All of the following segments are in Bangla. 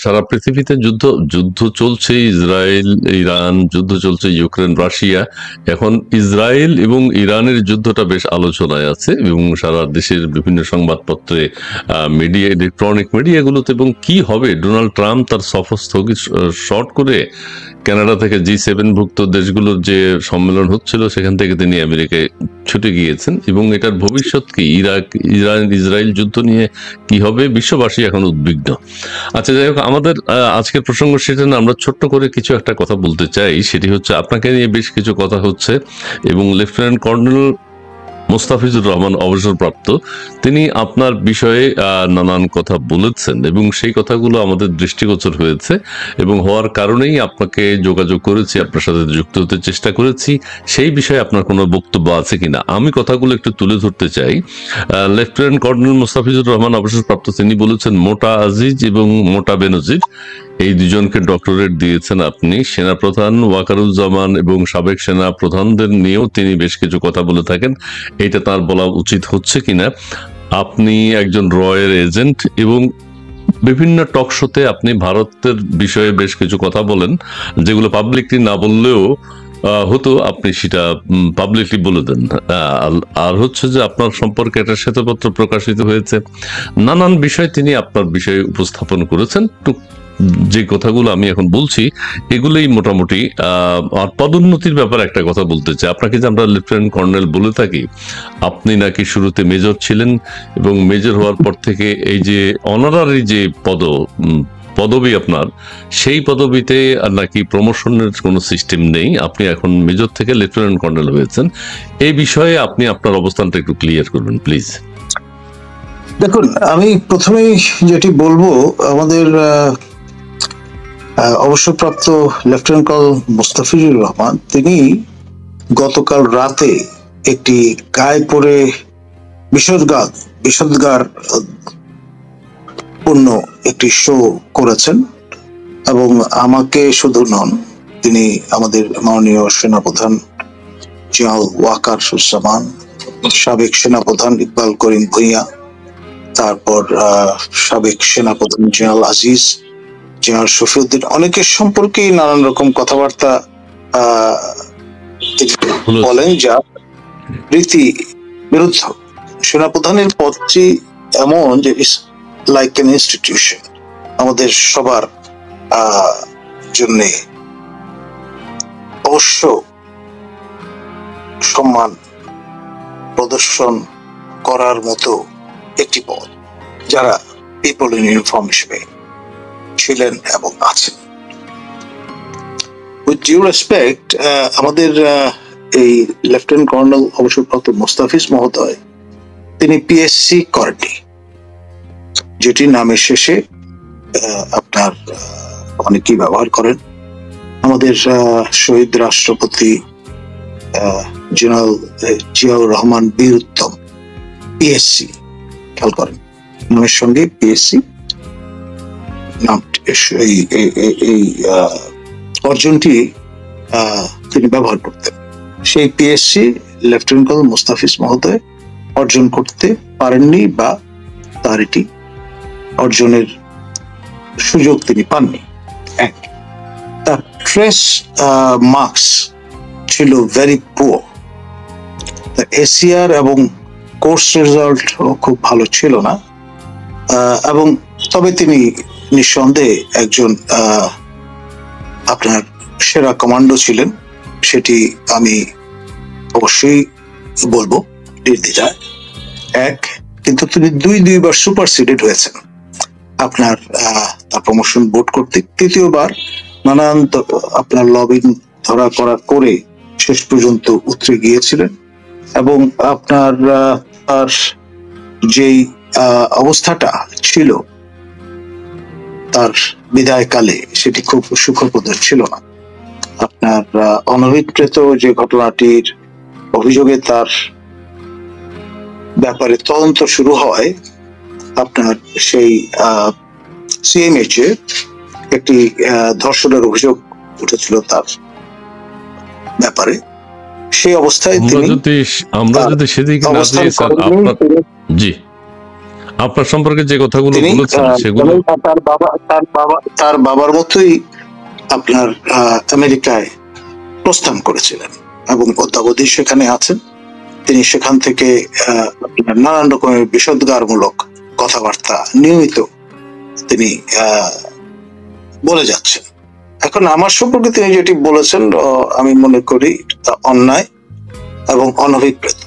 সারা পৃথিবীতে যুদ্ধ যুদ্ধ চলছে, ইসরায়েল ইরান যুদ্ধ চলছে, ইউক্রেন রাশিয়া। এখন ইসরায়েল এবং ইরানের যুদ্ধটা বেশ আলোচনায় আছে এবং সারা দেশের বিভিন্ন সংবাদপত্রে, মিডিয়া, ইলেকট্রনিক মিডিয়াগুলোতে। এবং কি হবে, ডোনাল্ড ট্রাম্প তার সফর স্থগিত শর্ট করে কানাডা থেকে G7 ভুক্ত দেশগুলোর যে সম্মেলন হচ্ছিল সেখান থেকে তিনি আমেরিকায় ছুটে গিয়েছেন। এবং এটার ভবিষ্যৎ কি, ইরান ইসরায়েল যুদ্ধ নিয়ে কি হবে, বিশ্ববাসী এখন উদ্বিগ্ন। আচ্ছা, যাই হোক, আমাদের আজকের প্রসঙ্গ সেটা না, আমরা ছোট্ট করে কিছু একটা কথা বলতে চাই। সেটি হচ্ছে, আপনাকে নিয়ে বেশ কিছু কথা হচ্ছে এবং লেফটেন্যান্ট কর্নেল মোস্তাফিজুর রহমান অবসরপ্রাপ্ত, তিনি আপনার বিষয়ে নানান কথা বলেছেন এবং সেই কথাগুলো আমাদের দৃষ্টিগোচর হয়েছে এবং হওয়ার কারণেই আপনাকে যোগাযোগ করেছি, আপনার সাথে যুক্ত হতে চেষ্টা করেছি। সেই বিষয়ে আপনার কোনো বক্তব্য আছে কিনা আমি কথাগুলো একটু তুলে ধরতে চাই। লেফটেন্যান্ট কর্নেল মোস্তাফিজুর রহমান অবসরপ্রাপ্ত, তিনি বলেছেন মোটা আজিজ এবং মোটা বেনজির এই দুজনকে ডক্টরেট দিয়েছেন আপনি। সেনাপ্রধান ওয়াকারুজ্জামান এবং সাবেক সেনা প্রধানদের নিয়েও তিনি বেশ কিছু কথা বলে থাকেন। এটা তার বলা উচিত হচ্ছে কিনা। আপনি একজন রয়ের এজেন্ট এবং বিভিন্ন টক শোতে আপনি ভারতের বিষয়ে বেশ কিছু কথা বলেন, যেগুলো পাবলিকলি না বললেও হতো, আপনি সেটা পাবলিকলি বলে দেন। আর হচ্ছে যে আপনার সম্পর্কে একটা শ্বেতপত্র প্রকাশিত হয়েছে, নানান বিষয় তিনি আপনার বিষয়ে উপস্থাপন করেছেন। যে কথাগুলো আমি এখন বলছি এগুলোই মোটামুটি। আর পদোন্নতির ব্যাপারে একটা কথা বলতে চাই আপনাকে, যে আমরা লেফটেন্যান্ট কর্নেল বলে থাকি, আপনি নাকি শুরুতে মেজর ছিলেন এবং মেজর হওয়ার পর থেকে এই যে অনারারি যে পদবি আপনার, সেই পদবিতে আর নাকি প্রমোশনের কোনো সিস্টেম নেই। আপনি এখন মেজর থেকে লেফটেন্যান্ট কর্নেল হয়েছেন। এই বিষয়ে আপনি আপনার অবস্থানটা একটু ক্লিয়ার করবেন প্লিজ। দেখুন, আমি প্রথমেই যেটি বলবো, আমাদের অবসরপ্রাপ্ত লেফটেন্যান্ট কর্নেল মোস্তাফিজুর রহমান, তিনি গতকাল রাতে একটি গায়ে পড়ে বিষোদ্গার পূর্ণ একটি শো করেছেন এবং আমাকে শুধু নন, তিনি আমাদের মাননীয় সেনাপ্রধান জেনারেল ওয়াকারুজ্জামান, সাবেক সেনাপ্রধান ইকবাল করিম ভূঁইয়া, তারপর সাবেক সেনাপ্রধান জেনারেল আজিজ, জেনারেল শফিউদ্দিন, অনেকের সম্পর্কেই নানান রকম কথাবার্তা বলেন যা রীতি বিরুদ্ধ। সেনাপ্রধানের পদটি এমন যে লাইক অ্যান ইনস্টিটিউশন, আমাদের সবার জন্য অবশ্য সম্মান প্রদর্শন করার মতো একটি পদ, যারা পিপল ইন ইউনিফর্ম হিসেবে ছিলেন এবং আছেন। উইথ ডিউ রেসপেক্ট, আমাদের এই লেফটেন্যান্ট কর্নেল অবসরপ্রাপ্ত মোস্তাফিজ মহোদয়, তিনি পিএসসি করেননি, যেটি নামের শেষে আপনার অনেকেই ব্যবহার করেন। আমাদের শহীদ রাষ্ট্রপতি জেনারেল জিয়াউর রহমান বীর উত্তম পিএসসি, খেয়াল করেন নামের সঙ্গে পিএসসি নাম, এই অর্জনটি তিনি ব্যবহার করতেন। সেই পিএসসি লেফটেন্যান্ট কর্নেল মোস্তাফিজ মহোদয় অর্জন করতে পারেননি বা তার এটি অর্জনের সুযোগ তিনি পাননি। এক, তার ট্রেস মার্কস ছিল ভেরি পুয়ার, এসিআর এবং কোর্স রেজাল্ট খুব ভালো ছিল না, এবং তবে তিনি নিঃসন্দেহে একজন আপনার সেরা কমান্ডো ছিলেন, সেটি আমি অবশ্যই বলবো নির্দ্বিধায়। এক, কিন্তু তিনি দুইবার সুপারসিডেড হয়েছেন আপনার তার প্রমোশন বোর্ড কর্তৃক। তৃতীয়বার নানান আপনার লবিং ধরা করা করে শেষ পর্যন্ত উতরে গিয়েছিলেন এবং আপনার তার যেই অবস্থাটা ছিল তার বিদায়কালে, সেটি খুব সুখপ্রদ ছিল না। আপনার অনভিপ্রেত যে ঘটনাটির অভিযোগে তার ব্যাপারে তদন্ত শুরু হয়, আপনার সেই সিএমএইচ এ একটি ধর্ষণের অভিযোগ উঠেছিল তার ব্যাপারে। সেই অবস্থায় আমরা যদি সেদিকে না যাই স্যার, আপনার সম্পর্কে যে কথাগুলো তিনি বলেছেন সেগুলো তার বাবার মতোই আপনার আমেরিকায় প্রস্থান করেছিলেন এবং অদ্যাবধি সেখানে আছেন। তিনি সেখান থেকে আপনার নানান রকমের বিষোদ্গারমূলক কথাবার্তা নিয়মিত তিনি বলে যাচ্ছেন। এখন আমার সম্পর্কে তিনি যেটি বলেছেন আমি মনে করি তা অন্যায় এবং অনভিপ্রেত।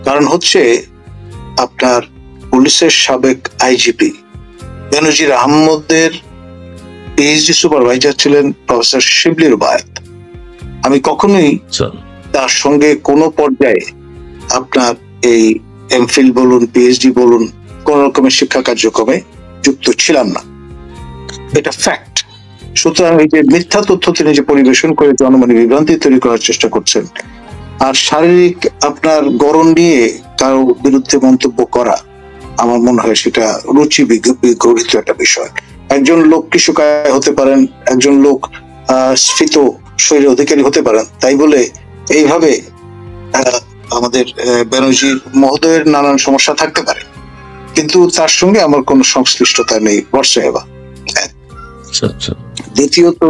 কারণ হচ্ছে আপনার পুলিশের সাবেক আইজিপি বেনজির আহমদের পিএইচডি সুপারভাইজার ছিলেন প্রফেসর শিবলি রুবায়েত। আমি কখনোই তার সঙ্গে কোনো পর্যায়ে আপনার এই এমফিল বলুন পিএইচডি বলুন কোন রকমের শিক্ষা কার্যক্রমে যুক্ত ছিলাম না, এটা ফ্যাক্ট। সুতরাং এই যে মিথ্যা তথ্য তিনি যে পরিবেশন করে জনমনে বিভ্রান্তি তৈরি করার চেষ্টা করছেন, আর শারীরিক আপনার গড়ন নিয়ে কারো বিরুদ্ধে মন্তব্য করা, আমার মনে হয় সেটা রুচি বিগড়িত একটা বিষয়। একজন লোক কৃষকায় হতে পারেন, একজন লোক স্ফীত শরীরের অধিকারী হতে পারেন, তাই বলে এইভাবে আমাদের বেনজির মহোদয়ের নানান সমস্যা থাকতে পারে, কিন্তু তার সঙ্গে আমার কোনো সংশ্লিষ্টতা নেই হোয়াটসঅ্যাপ। দ্বিতীয়ত,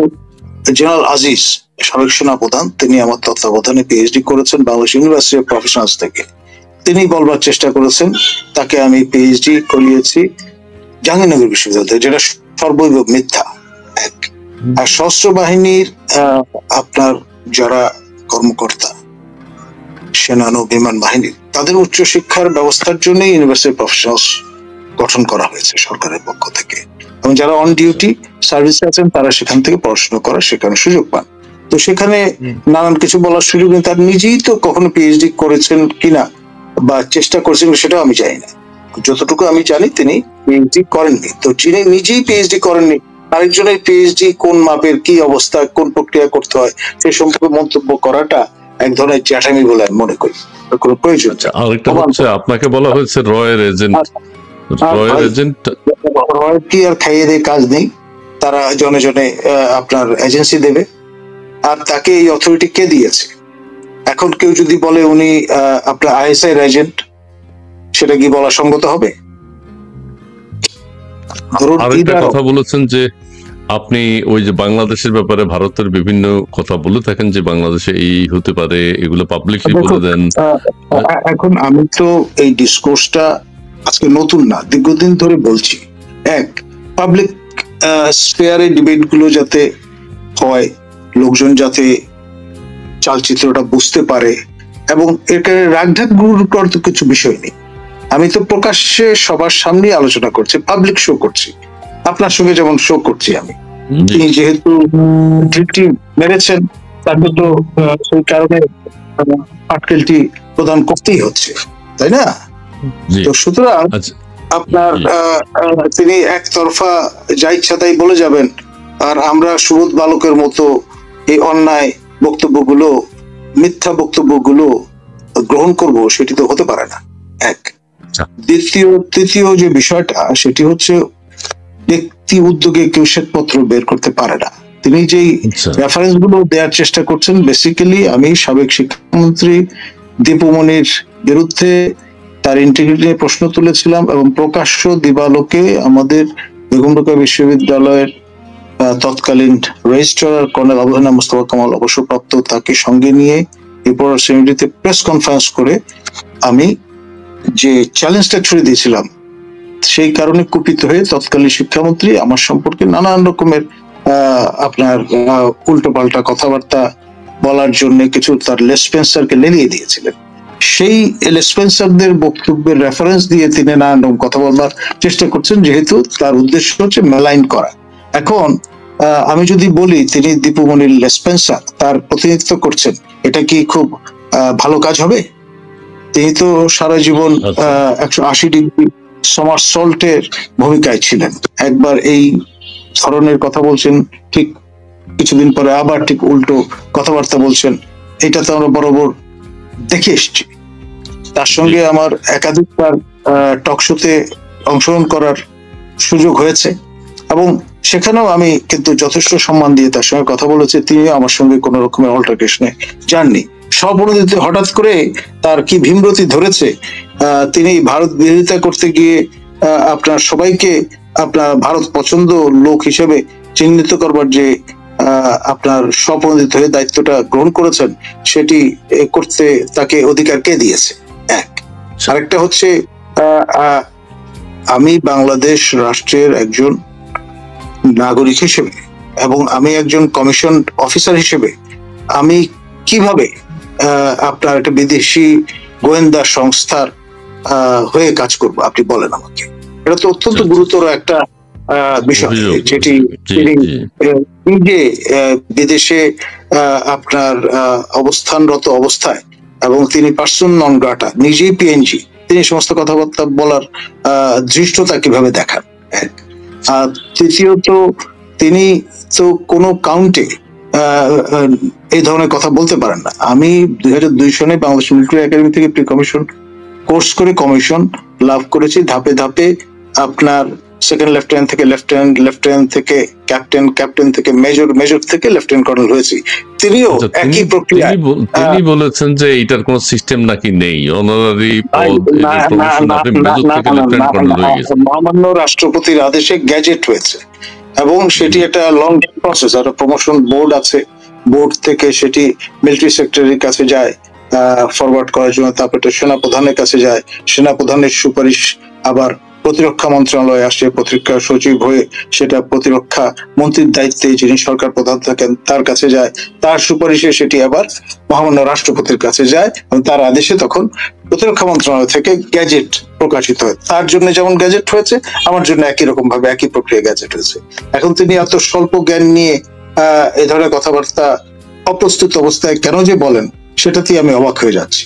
জেনারেল আজিজ সাবেক সেনাপ্রধান, তিনি আমার তত্ত্বাবধানে পিএইচডি করেছেন বাংলাদেশ ইউনিভার্সিটি অফ প্রফেশনালস থেকে। তিনি বলবার চেষ্টা করেছেন তাকে আমি পিএইচডি করিয়েছি জাহাঙ্গীরনগর বিশ্ববিদ্যালয়, যেটা সর্বৈব মিথ্যা। আর সশস্ত্র বাহিনীর আপনার যারা কর্মকর্তা, সেনা নৌ বিমান বাহিনীর, তাদের উচ্চশিক্ষার ব্যবস্থার জন্য ইউনিভার্সিটি প্রফেশনালস গঠন করা হয়েছে সরকারের পক্ষ থেকে, এবং যারা অন ডিউটি সার্ভিসে আছেন তারা সেখান থেকে পড়াশোনা করার সেখানে সুযোগ পান। তো সেখানে নানান কিছু বলার সুযোগ নেই। তার নিজেই তো কখনো পিএইচডি করেছেন কিনা বা চেষ্টা করেছেন সেটাও আমি জানি না। যতটুকু আমি জানি তিনি পিএইচডি করেননি। তো যিনি নিজেই পিএইচডি করেননি, আরেকজনের পিএইচডি কোন মাপের, কি অবস্থা, কোন প্রক্রিয়া করতে হয় সে সম্পর্কে মন্তব্য করাটা এক ধরনের চ্যাটামি বলে আমি মনে করি, কোনো প্রয়োজন। আরেকটা হচ্ছে আপনাকে বলা হয়েছে রয়ের এজেন্ট। রয়ের কি আর খাইয়ে দিয়ে কাজ নেই, তারা জনে জনে আপনার এজেন্সি দেবে, আর তাকে এই অথরিটি কে দিয়েছে? এখন কেউ যদি বলে উনি আপনার আইএসআই এর এজেন্ট, সেটা কি বলা সঙ্গত হবে? আরেকটা কথা বলেছেন যে আপনি ওই যে বাংলাদেশের ব্যাপারে ভারতের বিভিন্ন কথা বলে থাকেন যে বাংলাদেশে এই হতে পারে, এগুলো পাবলিকলি বলে দেন। এখন আমি তো এই ডিসকোর্সটা আজকে নতুন না, দীর্ঘদিন ধরে বলছি। এক, পাবলিক স্পেয়ারে ডিবেট গুলো যাতে হয়, লোকজন যাতে চালচিত্রটা বুঝতে পারে, এবং এখানে রাগঢাক গুরুর তো কিছু বিষয় নেই। আমি তো প্রকাশ্যে সবার সামনে আলোচনা করছি, পাবলিক শো করছি, আপনার সঙ্গে যেমন শো করছি আমি। তিনি যেহেতু ঢিলটি মেরেছেন, তাকে তো সেই কারণে পাটকেলটি প্রদান করতেই হচ্ছে, তাই না? তো সুতরাং আপনার তিনি একতরফা যা ইচ্ছা তাই বলে যাবেন, আর আমরা সুবোধ বালকের মতো এই অন্যায় বক্তব্যগুলো, মিথ্যা বক্তব্যগুলো গ্রহণ করব, সেটি তো হতে পারে না। এক। তৃতীয় যে বিষয়টা, সেটি হচ্ছে ব্যক্তি উদ্যোগে কেউ শ্বেতপত্র বের করতে পারে না। তিনি যেই রেফারেন্স গুলো দেওয়ার চেষ্টা করছেন, বেসিক্যালি আমি সাবেক শিক্ষামন্ত্রী দীপুমনির বিরুদ্ধে তার ইন্টিগ্রিটি নিয়ে প্রশ্ন তুলেছিলাম, এবং প্রকাশ্য দিবালোকে আমাদের বেগম রোকেয়া বিশ্ববিদ্যালয়ের তৎকালীন রেজিস্ট্রার কর্নেল আবুহানা মুস্তফা কামাল অবসরপ্রাপ্ত, তাকে সঙ্গে নিয়ে রিপোর্টার সেমিনারিতে প্রেস কনফারেন্স করে আমি যে চ্যালেঞ্জটা ছুড়ে দিয়েছিলাম, সেই কারণে কুপিত হয়ে তৎকালীন শিক্ষামন্ত্রী আমার সম্পর্কে নানান রকমের আপনার উল্টো পাল্টা কথাবার্তা বলার জন্য কিছু তার লেসপেন্সারকে লেলিয়ে দিয়েছিলেন। সেই লেসপেন্সারদের বক্তব্যের রেফারেন্স দিয়ে তিনি নানান রকম কথা বলবার চেষ্টা করছেন, যেহেতু তার উদ্দেশ্য হচ্ছে মেলাইন করা। এখন আমি যদি বলি তিনি দীপুমনির লেসপেন্সার, তার প্রতিনিধিত্ব করছেন, এটা কি খুব ভালো কাজ হবে? তিনি তো সারা জীবন 180 ডিগ্রি সমারসল্টের ভূমিকায় ছিলেন। একবার এই ধরনের কথা বলছেন, ঠিক কিছুদিন পরে আবার ঠিক উল্টো কথাবার্তা বলছেন। এটা তো আমরা বরাবর দেখে এসছি। তার সঙ্গে আমার একাধিকবার টক শোতে অংশগ্রহণ করার সুযোগ হয়েছে, এবং সেখানেও আমি কিন্তু যথেষ্ট সম্মান দিয়ে তার সঙ্গে কথা বলেছি। তিনি আমার সঙ্গে কোনো রকমের অল্টারকেশনে যাননি। স্বপরিণতিতে হঠাৎ করে তার কি ভীমরতি ধরেছে, তিনি ভারত বিরোধিতা করতে গিয়ে আপনার সবাইকে আপনার ভারত পছন্দ লোক হিসেবে চিহ্নিত করবার যে আপনার স্বপ্রণোদিত হয়ে দায়িত্বটা গ্রহণ করেছেন, সেটি করতে তাকে অধিকার কে দিয়েছে? এক। আরেকটা হচ্ছে আমি বাংলাদেশ রাষ্ট্রের একজন নাগরিক হিসেবে এবং আমি একজন কমিশন অফিসার হিসেবে আমি কিভাবে আপনার একটা বিদেশি গোয়েন্দা সংস্থার হয়ে কাজ করব? আপনি বলেন আমাকে। এটা তো অত্যন্ত গুরুতর একটা বিষয়, যেটি নিজে বিদেশে আপনার অবস্থানরত অবস্থায় এবং তিনি পার্সন নন গ্রাটা, নিজেই পিএনজি, তিনি সমস্ত কথাবার্তা বলার ধৃষ্টতা কিভাবে দেখান? এক। আর তৃতীয়ত, তিনি তো কোনো কাউন্টে এই ধরনের কথা বলতে পারেন না। আমি 2002 সনে বাংলাদেশ মিলিটারি একাডেমি থেকে প্রি কমিশন কোর্স করে কমিশন লাভ করেছি। ধাপে ধাপে আপনার সেকেন্ড লেফটেন্যান্ট থেকে লেফটেন্যান্ট, লেফটেন্যান্ট থেকে ক্যাপ্টেন, ক্যাপ্টেন থেকে মেজর, মেজর থেকে লেফটেন্যান্ট কর্নেল হয়েছি। তিনিও একই প্রক্রিয়া। তিনি বলেছেন যে এটার কোনো সিস্টেম নাকি নেই, অনারারি পদ, প্রমোশন আপনি মেজর থেকে লেফটেন্যান্ট কর্নেল হয়ে গেছেন। মহামান্য রাষ্ট্রপতির আদেশে গ্যাজেট হয়েছে এবং সেটি একটা লং প্রসেস, একটা প্রমোশন বোর্ড আছে, বোর্ড থেকে সেটি মিলিটারি সেক্রেটারির কাছে যায় ফরওয়ার্ড করার জন্য, তারপরে সেনাপ্রধানের কাছে যায়, সেনাপ্রধানের সুপারিশ আবার প্রতিরক্ষা মন্ত্রণালয়ে আসে, প্রতিরক্ষা সচিব হয়ে সেটা প্রতিরক্ষা মন্ত্রীর দায়িত্বে যিনি সরকার প্রধান থাকেন তার কাছে যায়, তার সুপারিশে সেটি আবার মহামান্য রাষ্ট্রপতির কাছে যায় এবং তার আদেশে তখন প্রতিরক্ষা মন্ত্রণালয় থেকে গ্যাজেট প্রকাশিত হয়। তার জন্য যেমন গ্যাজেট হয়েছে, আমার জন্য একই রকম ভাবে একই প্রক্রিয়া গ্যাজেট হয়েছে। এখন তিনি এত স্বল্প জ্ঞান নিয়ে এ ধরনের কথাবার্তা অপ্রস্তুত অবস্থায় কেন যে বলেন, সেটাতেই আমি অবাক হয়ে যাচ্ছি।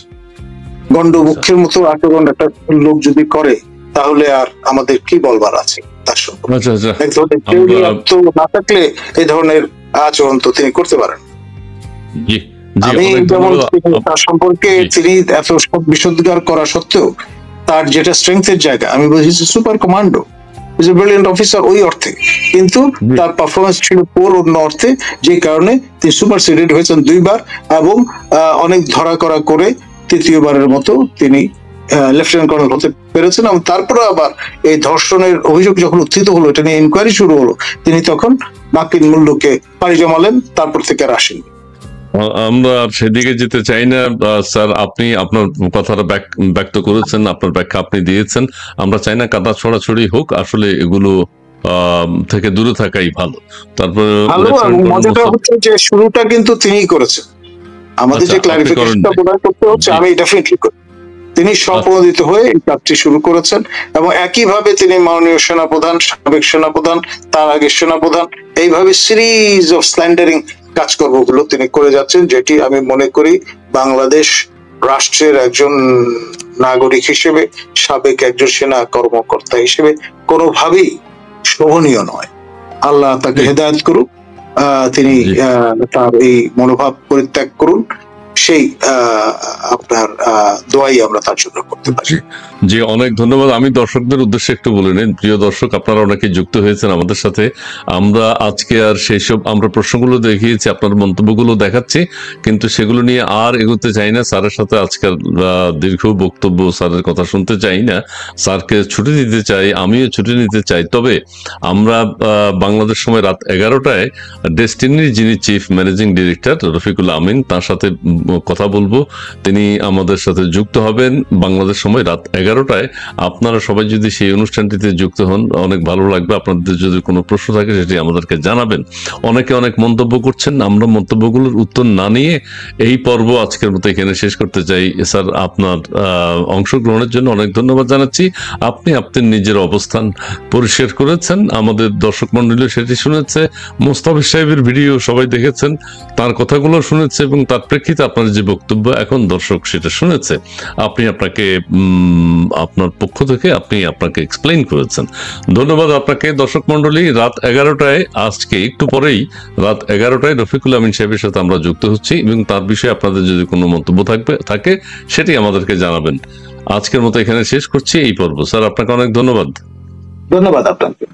গন্ডমুখের মতো আচরণ একটা লোক যদি করে, তাহলে আর আমাদের কি বলবার আছে তার সম্পর্কে? না থাকলে এই ধরনের আচরণ তো তিনি করতে পারেন। আমি যেমন তার সম্পর্কে তিনি এত বিশুদ্ধার করা সত্ত্বেও তার যেটা স্ট্রেংথের জায়গা, আমি বুঝেছি সুপার কমান্ডো, ব্রিলিয়ান্ট অফিসার ওই অর্থে, কিন্তু তার পারফরমেন্স ছিল পুরো অন্য অর্থে, যে কারণে তিনি সুপারসিডেড হয়েছেন 2 বার এবং অনেক ধরা করা করে তৃতীয়বারের মতো তিনি লেফটেন্যান্ট কর্নেল হতে পেরেছেন। এবং তারপরে আবার এই ধর্ষণের অভিযোগ যখন উত্থিত হলো, এটা নিয়ে ইনকোয়ারি শুরু হলো, তিনি তখন মার্কিন মূল্যকে পাড়ি জমালেন, তারপর থেকে আর আসেন। আমরা সেদিকে যেতে চাই না স্যার, আপনি আপনার কথাটা ব্যক্ত করেছেন, আপনার ব্যাখ্যা আপনি দিয়েছেন। আমরা চাই না কাদা ছড়াছড়ি হোক, আসলে এগুলো থেকে দূরে থাকাই ভালো। তারপর মজাটা হচ্ছে যে শুরুটা কিন্তু তিনিই করেছেন। আমাদের যে ক্লারিফিকেশনটা প্রদান করতে হচ্ছে, আমি ডেফিনেটলি করি। তিনি স্বপ্রণোদিত হয়ে এই কাজটি শুরু করেছেন এবং একইভাবে তিনি মাননীয় সেনাপ্রধান, সাবেক সেনাপ্রধান, তার আগে সেনাপ্রধান, এইভাবে সিরিজ অফ স্ল্যান্ডারিং কাজকর্মগুলো তিনি করে যাচ্ছেন, যেটি আমি মনে করি বাংলাদেশ রাষ্ট্রের একজন নাগরিক হিসেবে, সাবেক একজন সেনা কর্মকর্তা হিসেবে কোনোভাবেই শোভনীয় নয়। আল্লাহ তাকে হেদায়েত করুক, তিনি তার এই মনোভাব পরিত্যাগ করুন, সেই আপনার দোয়াই আমরা তার জন্য করতে পারি। জি, অনেক ধন্যবাদ। আমি দর্শকদের উদ্দেশ্যে একটু বলে নিন, প্রিয় দর্শক, আপনারা অনেকে যুক্ত হয়েছেন আমাদের সাথে। আমরা আজকে আর সেই সব আমরা প্রশ্নগুলো দেখিয়েছি, আপনার মন্তব্যগুলো দেখাচ্ছি, কিন্তু সেগুলো নিয়ে আর এগোতে চাই না। স্যারের সাথে আজকের দীর্ঘ বক্তব্য, স্যারের কথা শুনতে চাই না, স্যারকে ছুটি দিতে চাই, আমিও ছুটি নিতে চাই। তবে আমরা বাংলাদেশ সময় রাত 11টায় ডেস্টিনির যিনি চিফ ম্যানেজিং ডিরেক্টর রফিকুল আমিন, তার সাথে কথা বলবো। তিনি আমাদের সাথে যুক্ত হবেন বাংলাদেশ সময় রাত 11টায়। আপনারা সবাই যদি সেই অনুষ্ঠানটিতে যুক্ত হন, অনেক ভালো লাগবে। আপনাদের যদি কোনো প্রশ্ন থাকে সেটি আমাদেরকে জানাবেন। অনেকে অনেক মন্তব্য করছেন, আমরা মন্তব্যগুলোর উত্তর না নিয়ে এই পর্ব আজকের মতো এখানে শেষ করতে চাই। স্যার, আপনার অংশগ্রহণের জন্য অনেক ধন্যবাদ জানাচ্ছি। আপনি আপনার নিজের অবস্থান পরিষ্কার করেছেন, আমাদের দর্শক মন্ডলী সেটি শুনেছে। মোস্তাফিজ সাহেবের ভিডিও সবাই দেখেছেন, তার কথাগুলো শুনেছে এবং তার প্রেক্ষিতে আপনার যে বক্তব্য এখন দর্শক সেটা শুনেছে। আপনি আপনাকে আপনার পক্ষ থেকে আপনাকে এক্সপ্লেইন করেছেন। ধন্যবাদ আপনাকে। দর্শক মন্ডলী, রাত 11টায়, আজকে একটু পরেই রাত 11টায় রফিকুল আমিন সাহেবের সাথে আমরা যুক্ত হচ্ছি এবং তার বিষয়ে আপনাদের যদি কোনো মন্তব্য থাকে সেটি আমাদেরকে জানাবেন। আজকের মতো এখানে শেষ করছি এই পর্ব। স্যার, আপনাকে অনেক ধন্যবাদ। ধন্যবাদ আপনাকে।